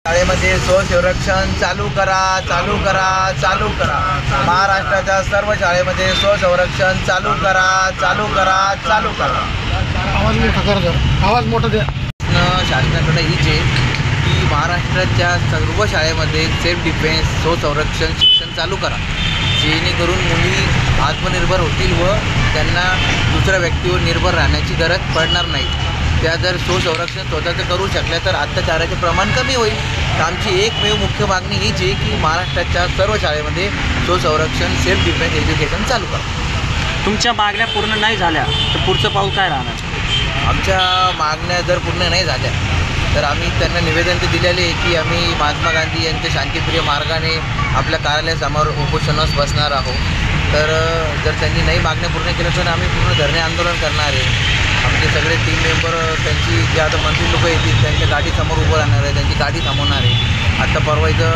शाळेमध्ये स्वसंरक्षण चालू करा, चालू करा, चालू करा। महाराष्ट्राच्या सर्व शाळेमध्ये स्वसंरक्षण चालू करा, चालू करा, चालू करा। आवाज मोठा कर जरा, आवाज मोठा द्या। शासनाकडे हीच आहे की महाराष्ट्राच्या सर्व शाळेमध्ये सेल्फ डिफेन्स स्वसंरक्षण शिक्षण चालू करा, जेणेकरून मुली आत्मनिर्भर होतील व त्यांना दुसऱ्या व्यक्तीवर निर्भर राहण्याची गरज पडणार नाही। त्या जर स्वसंरक्षण स्वतःचं करू शकल्या तर अत्याचाराचे प्रमाण कमी होईल। तर आमची एकमेव मुख्य मागणी हीच आहे की महाराष्ट्राच्या सर्व शाळेमध्ये स्वसंरक्षण सेल्फ डिफेन्स एज्युकेशन चालू करा। तुमच्या मागण्या पूर्ण नाही झाल्या तर पुढचं पाऊल काय राहणार? आमच्या मागण्या जर पूर्ण नाही झाल्या तर आम्ही त्यांना निवेदन ते दिलेले आहे की आम्ही महात्मा गांधी यांच्या शांतिप्रिय मार्गाने आपल्या कार्यालयासमोर उपोषणास बसणार आहोत। तर जर त्यांनी नाही मागण्या पूर्ण केल्या तर आम्ही पूर्ण धरणे आंदोलन करणार आहे। आमचे सगळे टीम मेंबर त्यांची जे आता मंत्री लोक येतील त्यांच्या गाडीसमोर उभं राहणार आहे, त्यांची गाडी थांबवणार आहे। आता परवा इथं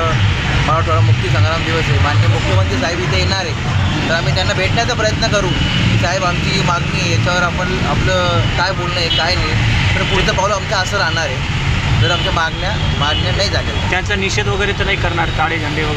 मराठवाडा मुक्ती संग्राम दिवस आहे, माननीय मुख्यमंत्री साहेब इथे येणार आहे, तर आम्ही त्यांना भेटण्याचा प्रयत्न करू की साहेब आमची मागणी आहे, याच्यावर आपण आपलं काय बोलणं आहे काय नाही। तर पुढचं पाऊल आमचं असं राहणार आहे जर आमच्या मागण्या नाही झाल्या। त्यांचा निषेध वगैरे तर नाही करणार, काळे झेंडे वगैरे?